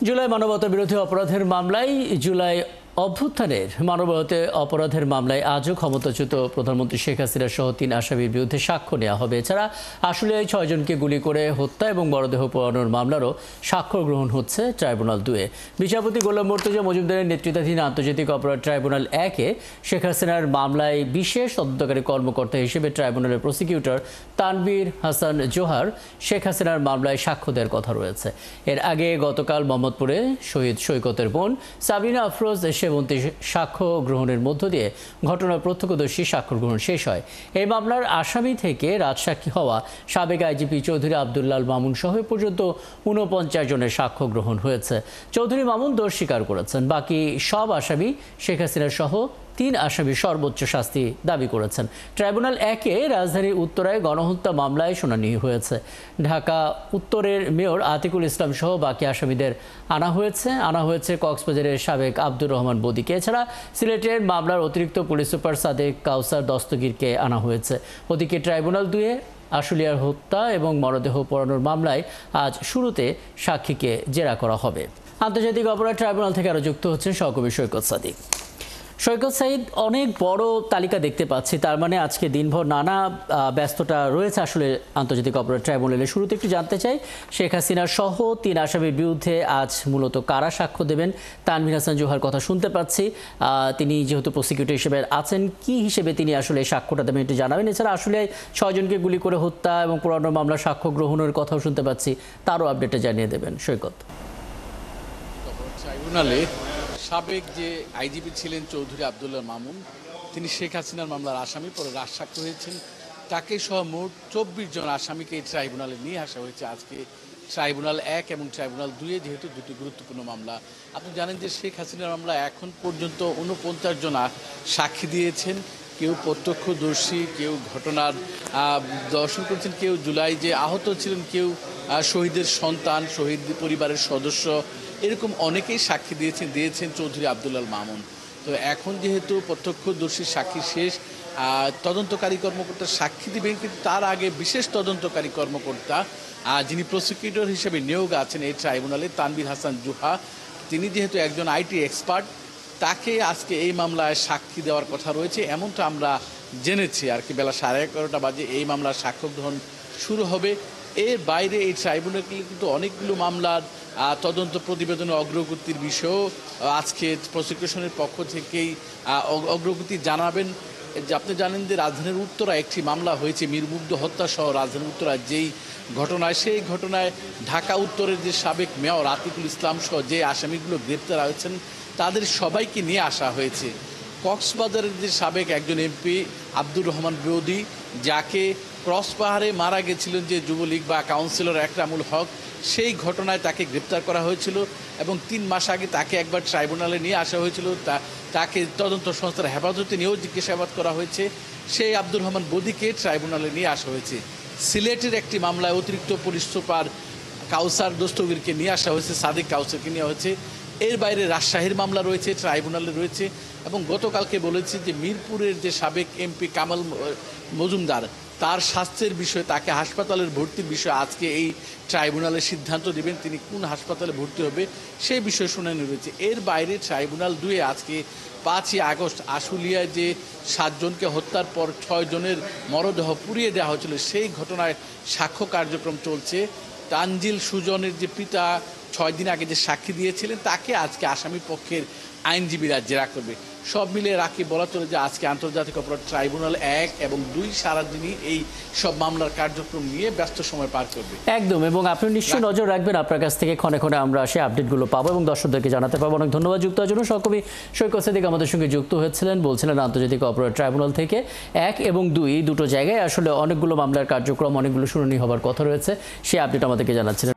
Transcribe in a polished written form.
জুলাই মানবতা বিরোধী অপরাধের মামলায় জুলাই অভ্যুত্থানের মানবতা অপরাধের মামলায় আজও ক্ষমতাচ্যুত প্রধানমন্ত্রী শেখ হাসিনা সহ 3 আসামির বিরুদ্ধে সাক্ষ্য নেওয়া হবে। এছাড়া আশুলিয়ায় 6 জনকে গুলি করে হত্যা এবং মরদেহ পোড়ানোর মামলারও সাক্ষ্য গ্রহণ হচ্ছে ট্রাইব্যুনাল 2-এ। বিচারপতি গোলাম মর্তুজা মজুমদারের নেতৃত্বাধীন আন্তর্জাতিক অপরাধ ট্রাইব্যুনাল 1-এ শেখ হাসিনার মামলায় বিশেষ তদন্তকারী কর্মকর্তা হিসেবে ট্রাইব্যুনালের প্রসিকিউটর তানভীর হাসান জোহার শেখ হাসিনার মামলায় সাক্ষ্য দেওয়ার কথা রয়েছে। এর আগে গতকাল মোহাম্মদপুরে শহীদ সৈকতের বোন সাবিনা আফরোজ সেবন্তী সাক্ষ্য গ্রহণের মধ্য দিয়ে ঘটনার প্রত্যক্ষদর্শী সাক্ষ্য গ্রহণ শেষ হয়। এই মামলার আসামি থেকে রাজসাক্ষী হওয়া সাবেক আইজিপি চৌধুরী আব্দুল্লাল মামুন সহ পর্যন্ত 49 জনের সাক্ষ্য গ্রহণ হয়েছে। চৌধুরী মামুন দোষ স্বীকার করেছেন। বাকি সব আসামি শেখ হাসিনা সহ 3 আসামি সর্বোচ্চ শাস্তি দাবি করেছেন। ট্রাইব্যুনাল 1-এ রাজধানীর উত্তরায় গণহত্যা মামলায় শুনানি হয়েছে। ঢাকা উত্তরের মেয়র আতিকুল ইসলাম সহ বাকি আসামিদের আনা হয়েছে কক্সবাজারের সাবেক আব্দুর রহমান বদিকে। এছাড়া সিলেটের মামলার অতিরিক্ত পুলিশ সুপার সাদেক কাউসার দস্তগীরকে আনা হয়েছে। ওদিকে ট্রাইব্যুনাল 2-এ আশুলিয়ার হত্যা এবং মরদেহ পোড়ানোর মামলায় আজ শুরুতে সাক্ষীকে জেরা করা হবে। আন্তর্জাতিক অপরাধ ট্রাইব্যুনাল থেকে আরও যুক্ত হচ্ছেন সহকর্মী সৈকত সাদিক। সৈকত সাইদ, অনেক বড় তালিকা দেখতে পাচ্ছি, তার মানে আজকে দিনভর নানা ব্যস্ততা রয়েছে আসলে আন্তর্জাতিক অপরাধ ট্রাইব্যুনালে। শুরুতে একটু জানতে চাই, শেখ হাসিনা সহ 3 আসামির বিরুদ্ধে আজ মূলত কারা সাক্ষ্য দেবেন? তানভীর হাসান জোহার কথা শুনতে পাচ্ছি, তিনি যেহেতু প্রসিকিউটর হিসেবে আছেন, কি হিসেবে তিনি আসলে সাক্ষ্যটা দেবেন একটু জানাবেন। এছাড়া আসলে 6 জনকে গুলি করে হত্যা এবং পোড়ানোর মামলার সাক্ষ্য গ্রহণের কথাও শুনতে পাচ্ছি, তারও আপডেটটা জানিয়ে দেবেন সৈকত। ট্রাইব্যুনালে সাবেক যে আইজিপি ছিলেন চৌধুরী আব্দুল্লাহ মামুন, তিনি শেখ হাসিনার মামলার আসামি, পরে রাজসাক্ষ্য হয়েছেন। তাকে সহ মোট 24 জন আসামিকে এই ট্রাইব্যুনালে নিয়ে আসা হয়েছে আজকে ট্রাইব্যুনাল 1 এবং ট্রাইব্যুনাল 2-এ, যেহেতু দুটি গুরুত্বপূর্ণ মামলা। আপনি জানেন যে শেখ হাসিনার মামলা এখন পর্যন্ত 49 জন সাক্ষী দিয়েছেন। কেউ প্রত্যক্ষদর্শী, কেউ ঘটনার দর্শন করেছেন, কেউ জুলাই যে আহত ছিলেন, কেউ শহীদের সন্তান, শহীদ পরিবারের সদস্য, এরকম অনেকেই সাক্ষী দিয়েছেন চৌধুরী আব্দুল্লাল মামুন। তো এখন যেহেতু প্রত্যক্ষদর্শী সাক্ষী শেষ, তদন্তকারী কর্মকর্তা সাক্ষী দিবেন, কিন্তু তার আগে বিশেষ তদন্তকারী কর্মকর্তা যিনি প্রসিকিউটর হিসেবে নিয়োগ আছেন এই ট্রাইব্যুনালে, তানভীর হাসান জোহা, তিনি যেহেতু একজন আইটি এক্সপার্ট, তাকে আজকে এই মামলায় সাক্ষী দেওয়ার কথা রয়েছে, এমনটা আমরা জেনেছি আর কি। বেলা 11:30 বাজে এই মামলার সাক্ষ্য গ্রহণ শুরু হবে। এর বাইরে এই ট্রাইব্যুনালে কিন্তু অনেকগুলো মামলার তদন্ত প্রতিবেদনের অগ্রগতির বিষয়েও আজকে প্রসিকিউশনের পক্ষ থেকেই অগ্রগতি জানাবেন। আপনি জানেন যে রাজধানীর উত্তরা একটি মামলা হয়েছে মীরমুগ্ধ হত্যা সহ রাজধানীর উত্তরা যেই ঘটনায়, সেই ঘটনায় ঢাকা উত্তরের যে সাবেক মেয়র আতিকুল ইসলাম সহ যে আসামিগুলো গ্রেপ্তার হয়েছেন তাদের সবাইকে নিয়ে আসা হয়েছে। কক্সবাজারের যে সাবেক একজন এমপি আব্দুর রহমান বদি, যাকে ক্রস পাহাড়ে মারা গেছিলেন যে যুবলীগ বা কাউন্সিলর একরামুল হক, সেই ঘটনায় তাকে গ্রেপ্তার করা হয়েছিল এবং 3 মাস আগে তাকে একবার ট্রাইব্যুনালে নিয়ে আসা হয়েছিল। তাকে তদন্ত সংস্থার হেফাজতে নিয়েও জিজ্ঞাসাবাদ করা হয়েছে। সেই আব্দুর রহমান বদিকে ট্রাইব্যুনালে নিয়ে আসা হয়েছে। সিলেটের একটি মামলায় অতিরিক্ত পুলিশ সুপার কাউসার দস্তগীরকে নিয়ে আসা হয়েছে, সাদেক কাউসারকে নেওয়া হয়েছে। এর বাইরে রাজশাহীর মামলা রয়েছে, ট্রাইব্যুনালে রয়েছে। এবং গতকালকে বলেছি যে মিরপুরের যে সাবেক এমপি কামাল মজুমদার, তার স্বাস্থ্যের বিষয়ে, তাকে হাসপাতালের ভর্তির বিষয়ে আজকে এই ট্রাইব্যুনালে সিদ্ধান্ত দেবেন, তিনি কোন হাসপাতালে ভর্তি হবে সেই বিষয়ে শুনানি রয়েছে। এর বাইরে ট্রাইব্যুনাল 2-এ আজকে 5ই আগস্ট আশুলিয়ায় যে 7 জনকে হত্যার পর 6 জনের মরদেহ পুড়িয়ে দেওয়া হয়েছিল, সেই ঘটনায় সাক্ষ্য কার্যক্রম চলছে। তানজিল সুজনের যে পিতা 6 দিন আগে যে সাক্ষী দিয়েছিলেন, তাকে আজকে আসামি পক্ষের আইনজীবীরা জেরা করবে। সব মিলিয়ে রাখি বলা চলে যে আজকে আন্তর্জাতিক অপরাধ ট্রাইব্যুনাল 1 এবং 2 সারাদিনই এই সব মামলার কার্যক্রম নিয়ে ব্যস্ত সময় পার করবে। একদম, এবং আপনি নিশ্চয়ই নজর রাখবেন, আপনার কাছ থেকে ক্ষণে ক্ষণে আমরা সেই আপডেটগুলো পাবো এবং দর্শকদেরকে জানাতে পারবো। অনেক ধন্যবাদ যুক্ত হওয়ার জন্য। সহকর্মী সৈকত সাদিক আমাদের সঙ্গে যুক্ত হয়েছিলেন, বলছিলেন আন্তর্জাতিক অপরাধ ট্রাইব্যুনাল থেকে 1 এবং 2 দুটো জায়গায় আসলে অনেকগুলো মামলার কার্যক্রম, অনেকগুলো শুনানি হবার কথা রয়েছে, সেই আপডেট আমাদেরকে জানাচ্ছিলেন।